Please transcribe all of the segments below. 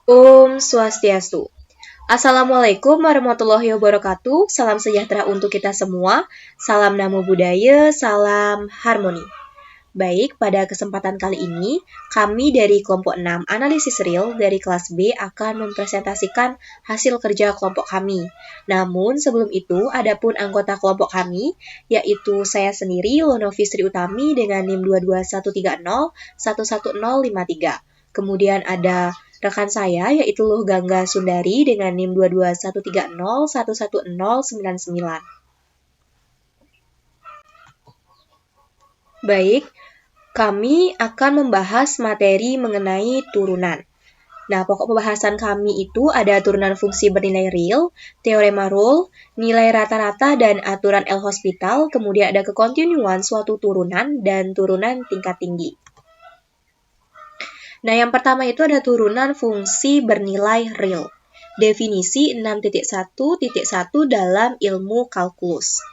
Om Swastiastu. Assalamualaikum warahmatullahi wabarakatuh. Salam sejahtera untuk kita semua. Salam Namo Buddhaya, salam harmoni. Baik, pada kesempatan kali ini, kami dari kelompok 6 analisis real dari kelas B akan mempresentasikan hasil kerja kelompok kami. Namun, sebelum itu, adapun anggota kelompok kami, yaitu saya sendiri, Lonovi Sri Utami dengan NIM 22130-11053. Kemudian ada rekan saya, yaitu Luh Gangga Sundari dengan NIM 22130-11099. Baik, kami akan membahas materi mengenai turunan. Nah, pokok pembahasan kami itu ada turunan fungsi bernilai real, teorema Rolle, nilai rata-rata dan aturan L-Hospital, kemudian ada kekontinuan suatu turunan dan turunan tingkat tinggi. Nah, yang pertama itu ada turunan fungsi bernilai real. Definisi 6.1.1 dalam ilmu kalkulus.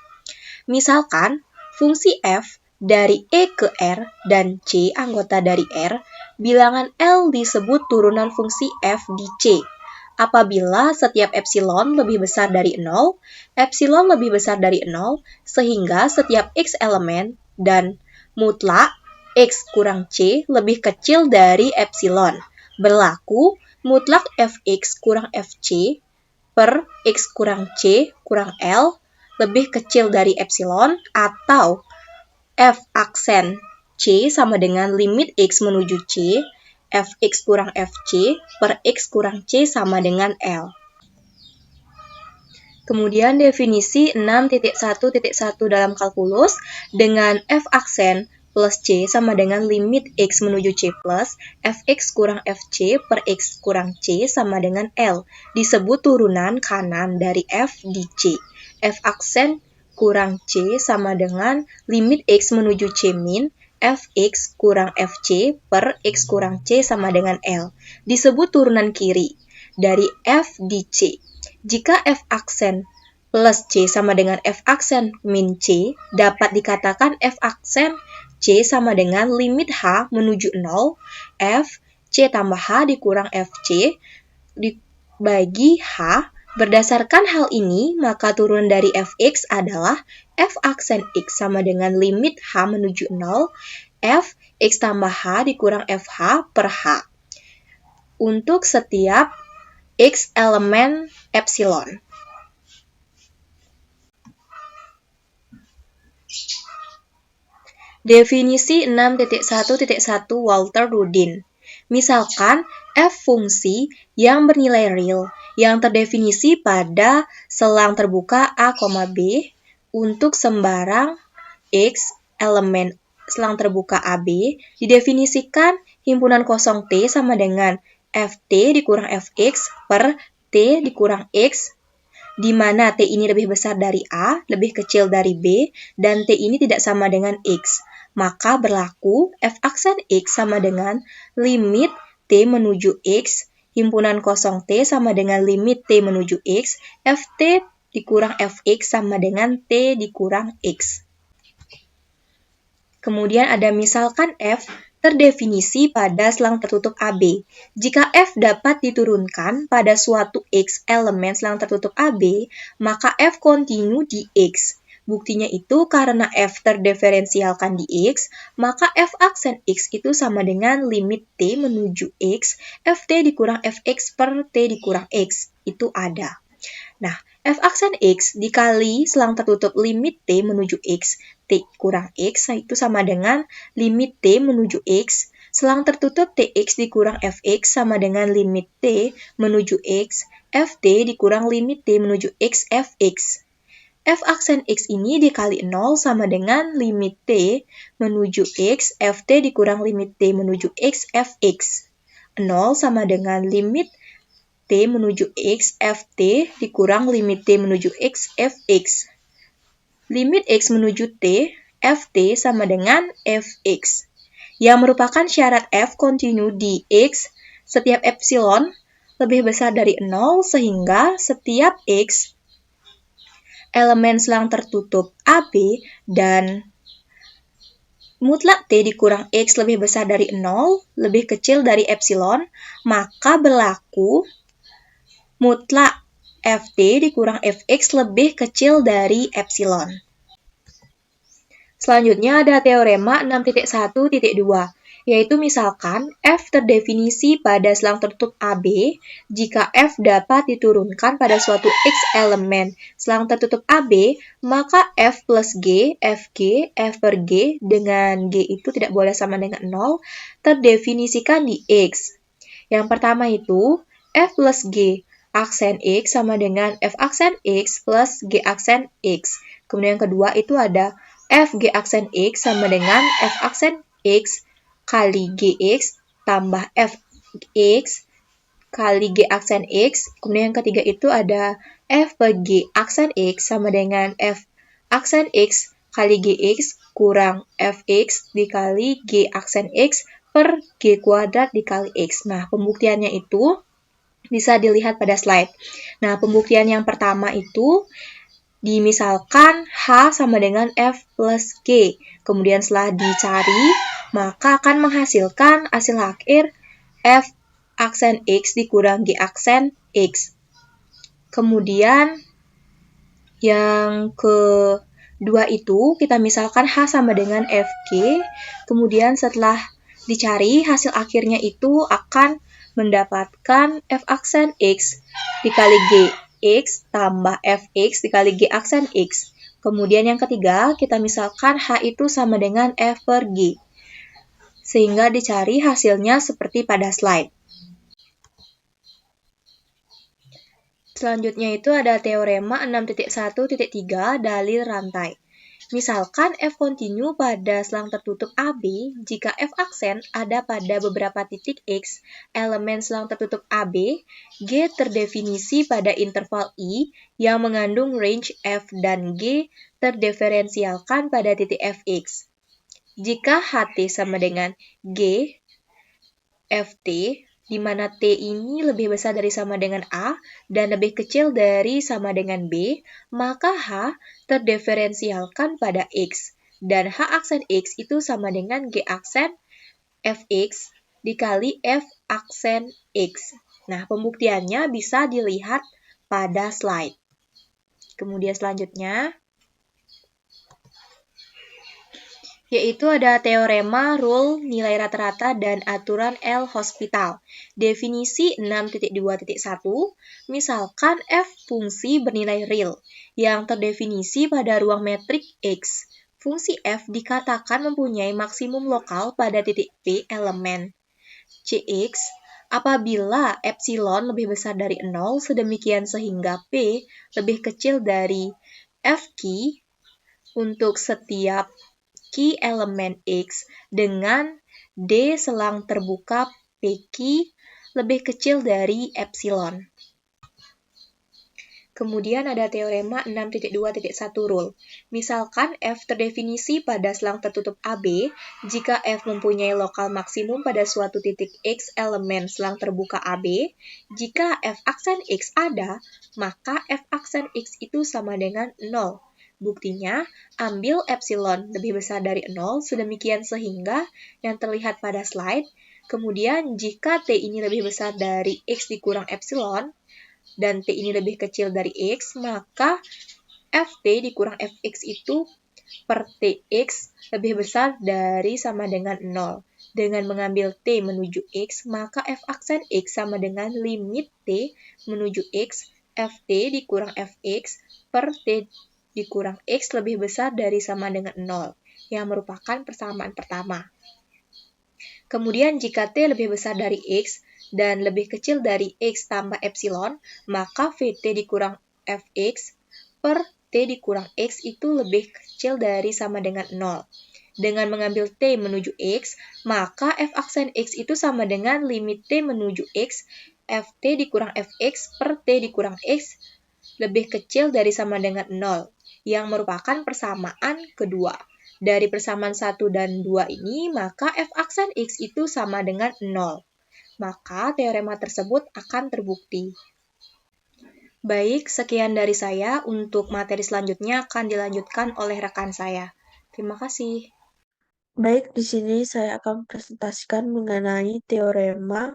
Misalkan, fungsi f dari E ke R dan C anggota dari R, bilangan L disebut turunan fungsi f di C. Apabila setiap epsilon lebih besar dari 0, epsilon lebih besar dari 0, sehingga setiap X elemen dan mutlak X kurang C lebih kecil dari epsilon. Berlaku mutlak Fx kurang Fc per X kurang C kurang L lebih kecil dari epsilon, atau F aksen C sama dengan limit X menuju C, Fx kurang Fc per X kurang C sama dengan L. Kemudian definisi 6.1.1 dalam kalkulus dengan F aksen plus C sama dengan limit X menuju C plus Fx kurang Fc per X kurang C sama dengan L. Disebut turunan kanan dari F di C. F aksen kurang C sama dengan limit X menuju C min Fx kurang Fc per X kurang C sama dengan L. Disebut turunan kiri dari F di C. Jika F aksen plus C sama dengan F aksen min C, dapat dikatakan F aksen C sama dengan limit H menuju 0, F C tambah H dikurang FC dibagi H. Berdasarkan hal ini, maka turunan dari Fx adalah F aksen X sama dengan limit H menuju 0, F X tambah H dikurang FH per H. Untuk setiap X elemen epsilon. Definisi 6.1.1 Walter Rudin. Misalkan f fungsi yang bernilai real yang terdefinisi pada selang terbuka A, B untuk sembarang X elemen selang terbuka AB didefinisikan himpunan kosong T sama dengan Ft dikurang Fx per T dikurang X, di mana T ini lebih besar dari A, lebih kecil dari B, dan T ini tidak sama dengan X. Maka berlaku F aksen X sama dengan limit T menuju X, himpunan kosong T sama dengan limit T menuju X, Ft dikurang Fx sama dengan T dikurang X. Kemudian ada misalkan F terdefinisi pada selang tertutup AB. Jika F dapat diturunkan pada suatu X elemen selang tertutup AB, maka F kontinu di X. Buktinya itu karena F terdiferensialkan di X, maka F aksen X itu sama dengan limit T menuju X, Ft dikurang Fx per T dikurang X. Itu ada. Nah, F aksen X dikali selang tertutup limit T menuju X, T kurang X, itu sama dengan limit T menuju X, selang tertutup Tx dikurang Fx sama dengan limit T menuju X, Ft dikurang limit T menuju X, Fx. F aksen X ini dikali 0 sama dengan limit T menuju X, Ft dikurang limit T menuju X, Fx. 0 sama dengan limit T menuju X, Ft dikurang limit T menuju X, Fx. Limit X menuju T, Ft sama dengan Fx. Yang merupakan syarat F kontinu di X, setiap epsilon lebih besar dari 0, sehingga setiap X elemen selang tertutup AB dan mutlak T dikurang X lebih besar dari 0, lebih kecil dari epsilon, maka berlaku mutlak Ft dikurang Fx lebih kecil dari epsilon. Selanjutnya ada teorema 6.1.2, yaitu misalkan F terdefinisi pada selang tertutup AB jika F dapat diturunkan pada suatu X elemen selang tertutup AB, maka F plus G, Fg, F per G dengan G itu tidak boleh sama dengan 0, terdefinisikan di X. Yang pertama itu F plus G aksen X sama dengan F aksen X plus G aksen X. Kemudian yang kedua itu ada Fg aksen X sama dengan F aksen X kali Gx tambah Fx kali G aksen X. Kemudian yang ketiga itu ada F per G aksen X sama dengan F aksen X kali Gx kurang Fx dikali G aksen X per G kuadrat dikali X. Nah, pembuktiannya itu bisa dilihat pada slide. Nah, pembuktian yang pertama itu dimisalkan H sama dengan F plus G. Kemudian setelah dicari, maka akan menghasilkan hasil akhir F aksen X dikurang G aksen X. Kemudian yang kedua itu kita misalkan H sama dengan Fg. Kemudian setelah dicari, hasil akhirnya itu akan mendapatkan F aksen X dikali G X tambah Fx dikali G aksen X. Kemudian yang ketiga, kita misalkan H itu sama dengan F per G. Sehingga dicari hasilnya seperti pada slide. Selanjutnya itu ada teorema 6.1.3 dalil rantai. Misalkan F kontinu pada selang tertutup AB jika F aksen ada pada beberapa titik X elemen selang tertutup AB, G terdefinisi pada interval I yang mengandung range F dan G terdiferensialkan pada titik Fx. Jika HT sama dengan G, Ft, di mana T ini lebih besar dari sama dengan A dan lebih kecil dari sama dengan B, maka H terdiferensialkan pada X. Dan H aksen X itu sama dengan G aksen Fx dikali F aksen X. Nah, pembuktiannya bisa dilihat pada slide. Kemudian selanjutnya, yaitu ada teorema rule nilai rata-rata dan aturan L-Hospital. Definisi 6.2.1, misalkan F fungsi bernilai real yang terdefinisi pada ruang metrik X. Fungsi F dikatakan mempunyai maksimum lokal pada titik P elemen Cx apabila epsilon lebih besar dari 0 sedemikian sehingga P lebih kecil dari Fq untuk setiap Q elemen X dengan D selang terbuka PQ lebih kecil dari epsilon. Kemudian ada teorema 6.2.1 rule. Misalkan F terdefinisi pada selang tertutup AB jika F mempunyai lokal maksimum pada suatu titik X elemen selang terbuka AB. Jika F aksen X ada, maka F aksen X itu sama dengan 0. Buktinya, ambil epsilon lebih besar dari 0, sedemikian sehingga yang terlihat pada slide. Kemudian, jika T ini lebih besar dari X dikurang epsilon, dan T ini lebih kecil dari X, maka Ft dikurang Fx itu per Tx lebih besar dari sama dengan 0. Dengan mengambil T menuju X, maka F aksen X sama dengan limit T menuju X, Ft dikurang Fx per T dikurang X lebih besar dari sama dengan 0, yang merupakan persamaan pertama. Kemudian jika T lebih besar dari X dan lebih kecil dari X tambah epsilon, maka Vt dikurang Fx per T dikurang X itu lebih kecil dari sama dengan 0. Dengan mengambil T menuju X, maka F aksen X itu sama dengan limit T menuju X, Ft dikurang Fx per T dikurang X lebih kecil dari sama dengan 0, yang merupakan persamaan kedua. Dari persamaan 1 dan 2 ini, maka F aksen X itu sama dengan 0. Maka teorema tersebut akan terbukti. Baik, sekian dari saya. Untuk materi selanjutnya akan dilanjutkan oleh rekan saya. Terima kasih. Baik, di sini saya akan presentasikan mengenai teorema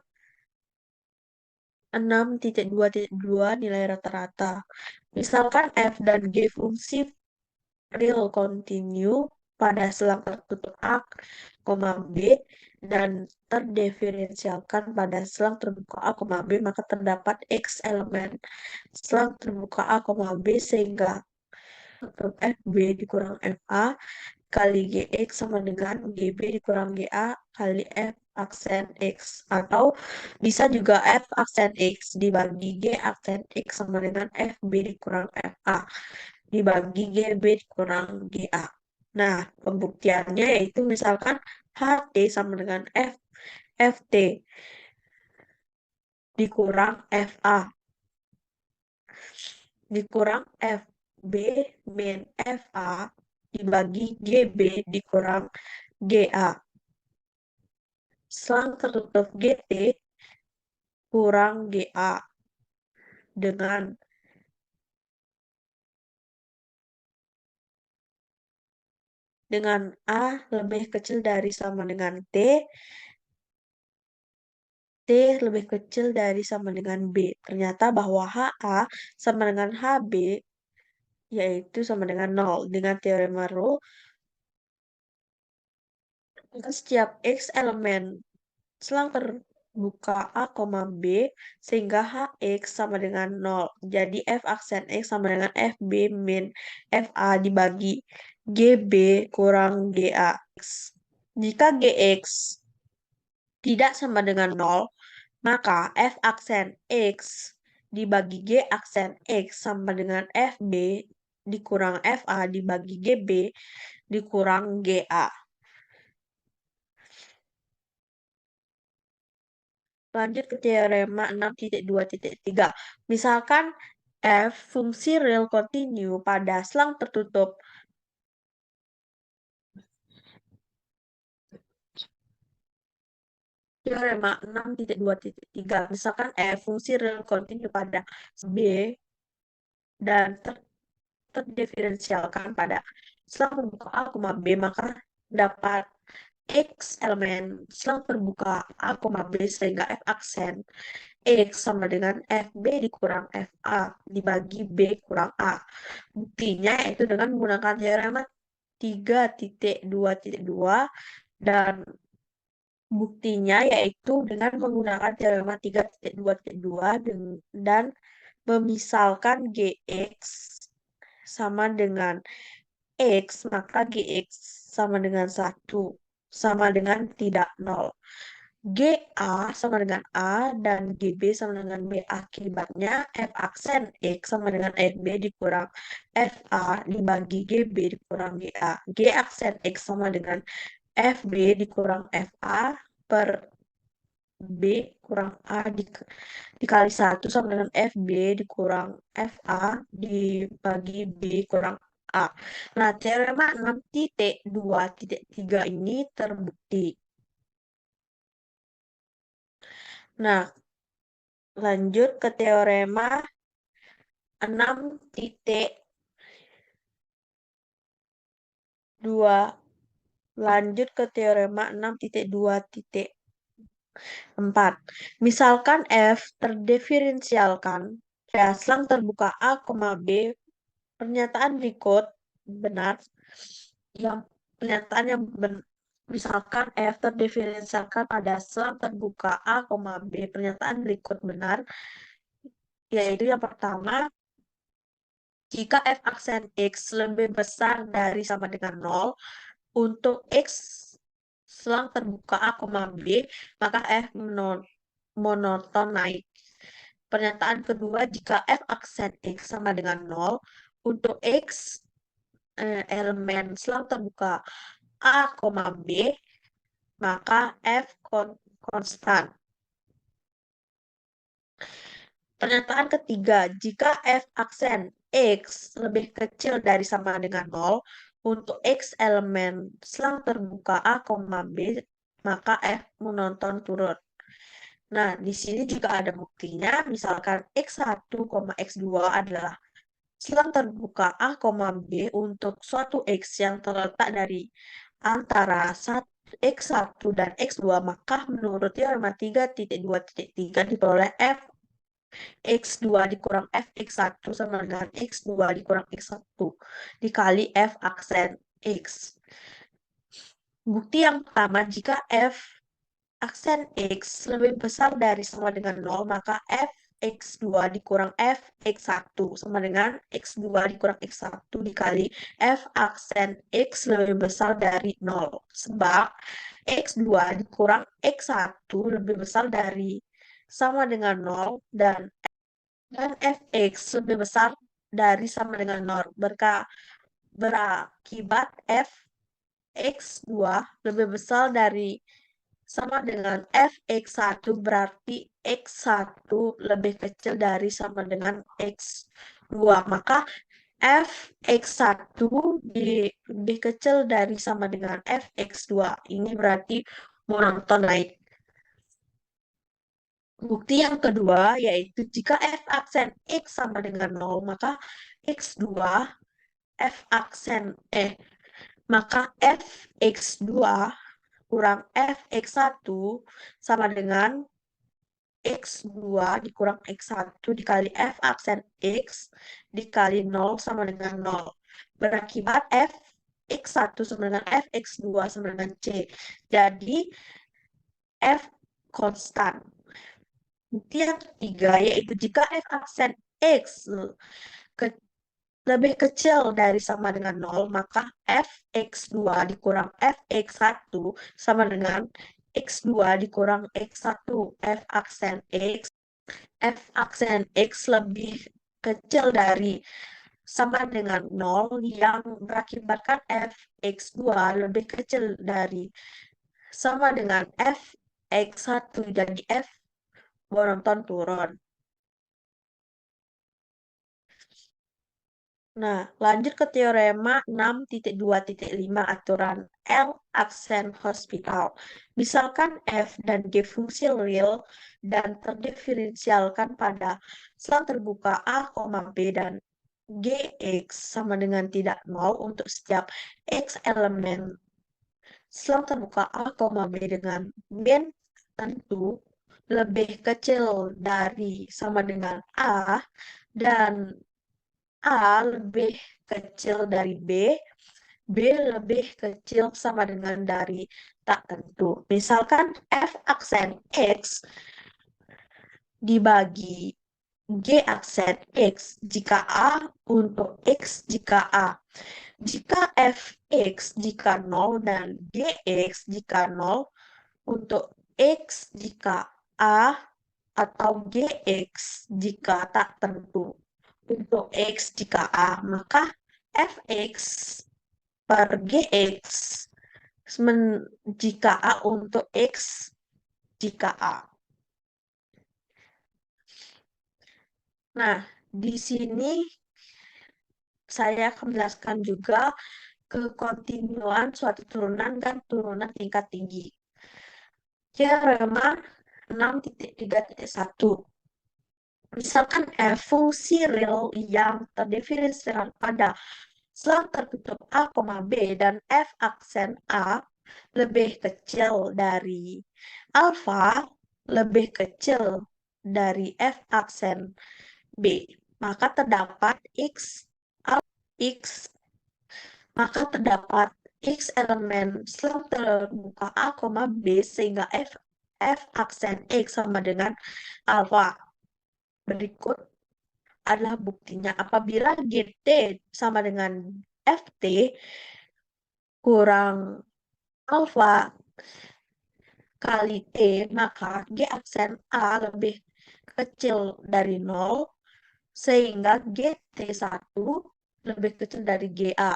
6.2.2 nilai rata-rata. Misalkan f dan g fungsi real continue pada selang tertutup A, B, dan terdiferensialkan pada selang terbuka A, B, maka terdapat X elemen selang terbuka A, B, sehingga FB dikurang FA kali GX sama dengan GB dikurang GA kali F aksen X. Atau bisa juga F aksen X dibagi G aksen X sama dengan FB dikurang FA dibagi GB dikurang GA. Nah, pembuktiannya yaitu misalkan HT sama dengan FT dikurang FA dikurang FB min FA dibagi GB dikurang GA. Selang tertutup GT kurang GA dengan A lebih kecil dari sama dengan T lebih kecil dari sama dengan B. Ternyata bahwa HA sama dengan HB yaitu sama dengan 0. Dengan teorema Roe, maka setiap X elemen selang terbuka A, B sehingga HX sama dengan 0. Jadi F aksen X sama dengan FB min FA dibagi GB kurang GAX. Jika GX tidak sama dengan 0, maka F aksen X dibagi G aksen X sama dengan FB dikurang FA dibagi GB dikurang GA. Lanjut ke teorema 6.2.3. Misalkan f fungsi real continue pada selang tertutup teorema 6.2.3. Misalkan f fungsi real continue pada B dan terdiferensialkan pada selang terbuka A, B, maka dapat X elemen selang terbuka A, B sehingga F aksen X sama dengan FB dikurang FA dibagi B kurang A. Buktinya yaitu dengan menggunakan teorema 3.2.2 dan buktinya yaitu dengan menggunakan teorema 3.2.2 dan memisalkan GX sama dengan X, maka GX sama dengan 1, sama dengan tidak 0. GA sama dengan A dan GB sama dengan B. Akibatnya F aksen X sama dengan FB dikurang FA dibagi GB dikurang GA. G aksen X sama dengan FB dikurang FA per B kurang A dikali 1 sama dengan FB dikurang FA dibagi B kurang A. Nah, teorema 6.2.3 ini terbukti. Nah, lanjut ke teorema 6.2. Lanjut ke teorema 6.2.4. Misalkan F terdiferensialkan pada selang terbuka A, B, pernyataan berikut benar. Pernyataan yang misalkan F terdiferensialkan pada selang terbuka A, B, pernyataan berikut benar, yaitu yang pertama, jika F aksen X lebih besar dari sama dengan 0, untuk X selang terbuka A, B, maka F monoton naik. Pernyataan kedua, jika F aksen X sama dengan 0, untuk X elemen selang terbuka A, B, maka F konstan. Pernyataan ketiga, jika F aksen X lebih kecil dari sama dengan 0, untuk X elemen selang terbuka A, B, maka F monoton turun. Nah, di sini juga ada buktinya, misalkan X1, X2 adalah selang terbuka A, B untuk suatu X yang terletak dari antara X1 dan X2, maka menurut teorema 3.2.3 diperoleh f X2 dikurang f X1 sama dengan X2 dikurang X1 dikali f aksen X. Bukti yang pertama, jika f aksen X lebih besar dari sama dengan 0, maka f X2 dikurang f X1 sama dengan X2 dikurang X1 dikali f aksen X lebih besar dari 0. Sebab X2 dikurang X1 lebih besar dari sama dengan 0 dan fx lebih besar dari sama dengan 0. Berakibat f X2 lebih besar dari sama dengan fx1 berarti x1 lebih kecil dari sama dengan x2. Maka fx1 lebih kecil dari sama dengan fx2. Ini berarti monoton naik. Bukti yang kedua yaitu jika f aksen x sama dengan 0, maka x2 f aksen maka fx2 kurang fx1 sama dengan x2 dikurang x1 dikali f aksen x dikali 0 sama dengan 0. Berakibat f x1 sama dengan f x2 sama dengan c. Jadi f konstan. Bukti yang ketiga yaitu jika f aksen x lebih kecil dari sama dengan 0, maka fx2 dikurang fx1 sama dengan x2 dikurang x1. F aksen x lebih kecil dari sama dengan 0 yang berakibatkan fx2 lebih kecil dari sama dengan fx1, jadi f monoton turun. Nah, lanjut ke teorema 6.2.5 aturan L aksen hospital. Misalkan f dan g fungsi real dan terdiferensialkan pada selang terbuka A, B dan gx sama dengan tidak nol untuk setiap x elemen selang terbuka A, B dengan bin tentu lebih kecil dari sama dengan A dan A lebih kecil dari B lebih kecil sama dengan dari tak tentu. Misalkan F aksen X dibagi G aksen X jika A untuk X jika A. Jika Fx jika 0 dan Gx jika 0 untuk X jika A atau Gx jika tak tentu. Untuk X jika A, maka Fx per Gx jika A untuk X jika A. Nah, di sini saya akan menjelaskan juga kekontinuan suatu turunan dan turunan tingkat tinggi. Teorema 6.3.1. Misalkan f fungsi real yang terdefinisikan pada selang tertutup A, B dan f aksen A lebih kecil dari alfa lebih kecil dari f aksen B, maka terdapat x maka terdapat x elemen selang terbuka A, B sehingga f aksen x sama dengan alfa. Berikut adalah buktinya. Apabila GT sama dengan FT kurang alfa kali T, maka G aksen A lebih kecil dari 0, sehingga GT1 lebih kecil dari GA.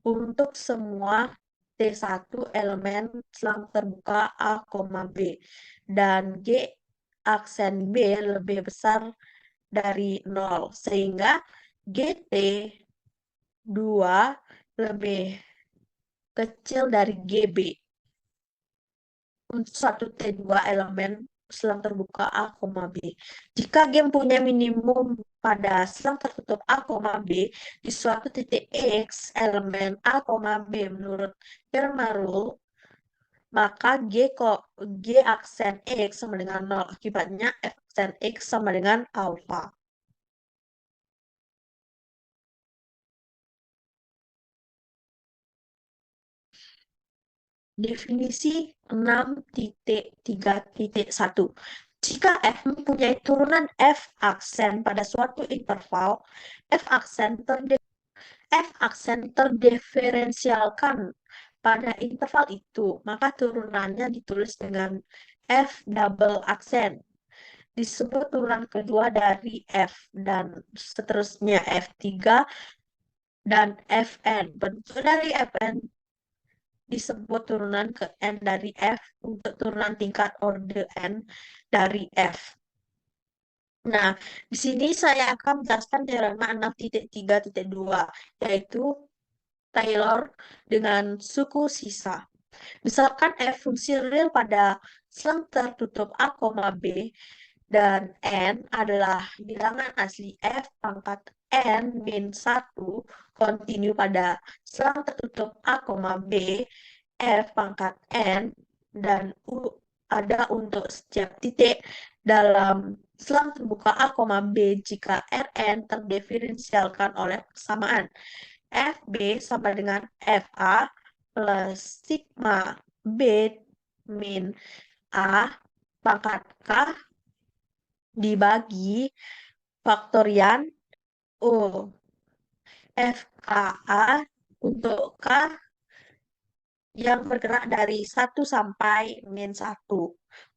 Untuk semua T1 elemen selang terbuka A, B. Dan G aksen B lebih besar dari 0, sehingga GT2 lebih kecil dari GB. Untuk satu T2 elemen selang terbuka A, B. Jika game punya minimum pada selang tertutup A, B di suatu titik X elemen A, B menurut Fermat Rule, maka G aksen X sama dengan 0. Akibatnya F aksen X sama dengan alfa. Definisi 6.3.1. Jika F mempunyai turunan F aksen pada suatu interval, F aksen terdiferensialkan pada interval itu, maka turunannya ditulis dengan F double aksen. Disebut turunan kedua dari F, dan seterusnya F3 dan Fn. Bentuk dari Fn disebut turunan ke N dari F untuk turunan tingkat order N dari F. Nah, di sini saya akan menjelaskan teorema 6.3.2, yaitu Taylor dengan suku sisa. Misalkan F fungsi real pada selang tertutup A, B, dan N adalah bilangan asli F pangkat N min 1 kontinu pada selang tertutup A, B, F pangkat N, dan U ada untuk setiap titik dalam selang terbuka A, B jika Rn terdiferensialkan oleh persamaan Fb sama dengan Fa plus sigma B min A pangkat K dibagi faktorian U. FKA untuk K yang bergerak dari 1 sampai min 1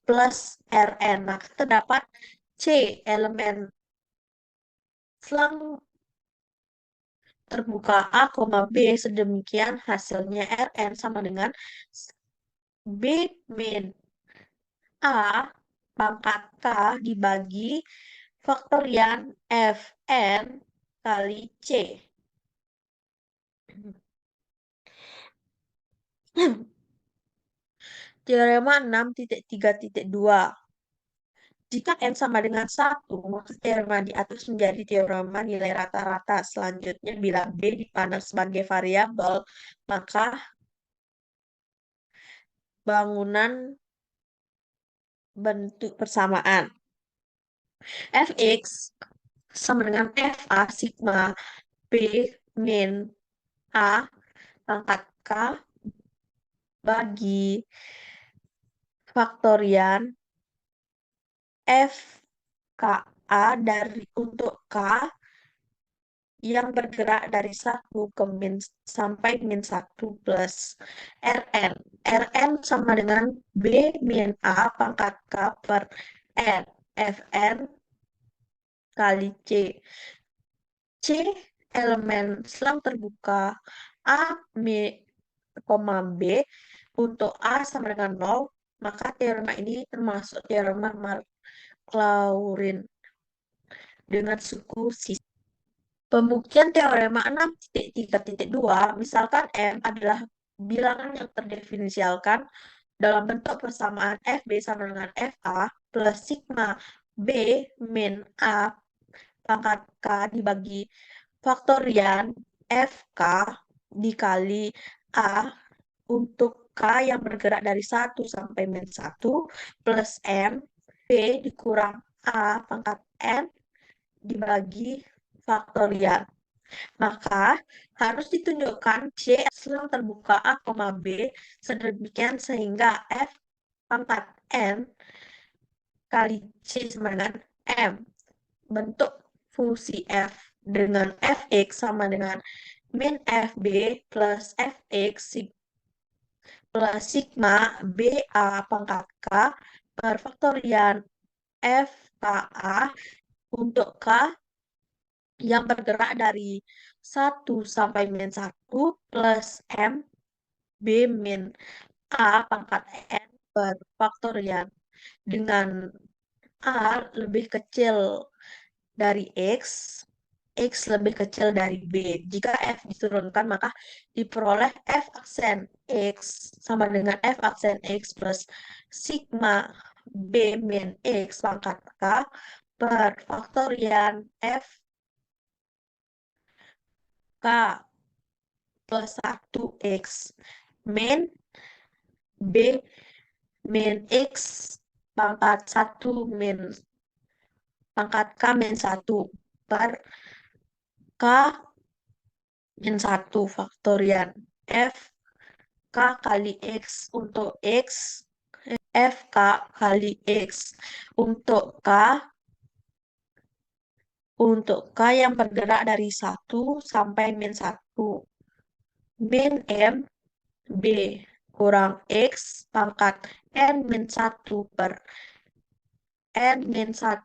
plus Rn. Maka terdapat C elemen selang terbuka A, B sedemikian hasilnya Rn sama dengan B min A pangkat K dibagi faktorian Fn kali C. Teorema 6.3.2. Jika N sama dengan 1, maka teorema di atas menjadi teorema nilai rata-rata. Selanjutnya, bila B dipandang sebagai variabel, maka bangunan bentuk persamaan Fx sama dengan Fa sigma B min A pangkat K bagi faktorian FKA untuk K yang bergerak dari 1 ke sampai min 1 plus Rn. Rn sama dengan B min A pangkat K per N. Fn kali C. C elemen selang terbuka A, B untuk A sama dengan 0, maka teorema ini termasuk teorema Maclaurin dengan suku sisa. Pembuktian teorema 6.3.2, misalkan M adalah bilangan yang terdefinisialkan dalam bentuk persamaan Fb sama dengan Fa plus sigma B min A pangkat K dibagi faktorian Fk dikali A untuk K yang bergerak dari 1 sampai min 1 plus M B dikurang A pangkat N dibagi faktorial. Maka harus ditunjukkan C selang terbuka A, B sedemikian sehingga F pangkat N kali C sama dengan M. Bentuk fungsi F dengan Fx sama dengan min Fb plus Fx plus sigma BA pangkat K per faktorian FKA untuk K yang bergerak dari 1 sampai min 1 plus M B min A pangkat N per faktorian dengan A lebih kecil dari X, X lebih kecil dari B. Jika F diturunkan, maka diperoleh F aksen X sama dengan F aksen X plus sigma B min X pangkat K per faktorian F K plus 1X min B min X pangkat 1 min pangkat K min 1 per K min 1 faktorian F K kali X untuk X F K kali X untuk K yang bergerak dari 1 sampai min 1 min M B kurang X pangkat N min 1 per N min 1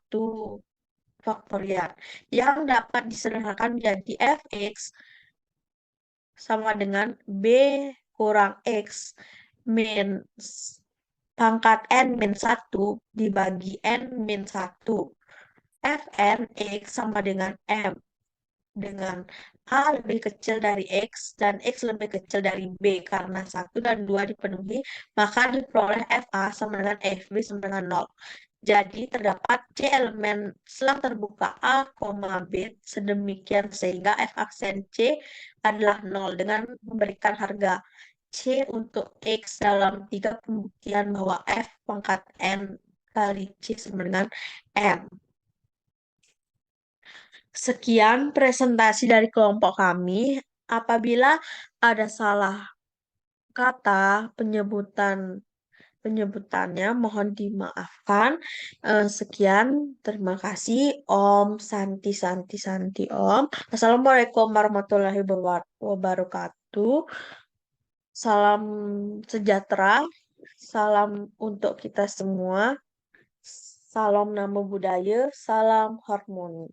faktorial yang dapat disederhanakan menjadi Fx sama dengan B kurang X min pangkat N min 1 dibagi N min 1. Fn X sama dengan M. Dengan A lebih kecil dari X dan X lebih kecil dari B. Karena 1 dan 2 dipenuhi, maka diperoleh Fa sama dengan Fb sama dengan 0. Jadi terdapat C elemen selang terbuka A, B sedemikian sehingga F aksen C adalah 0 dengan memberikan harga C untuk X dalam 3 pembuktian bahwa F pangkat N kali C sama dengan M. Sekian presentasi dari kelompok kami. Apabila ada salah kata penyebutannya mohon dimaafkan. Sekian, terima kasih. Om Santi Santi Santi Om. Assalamualaikum warahmatullahi wabarakatuh. Salam sejahtera. Salam untuk kita semua. Salam namo budaya. Salam harmoni.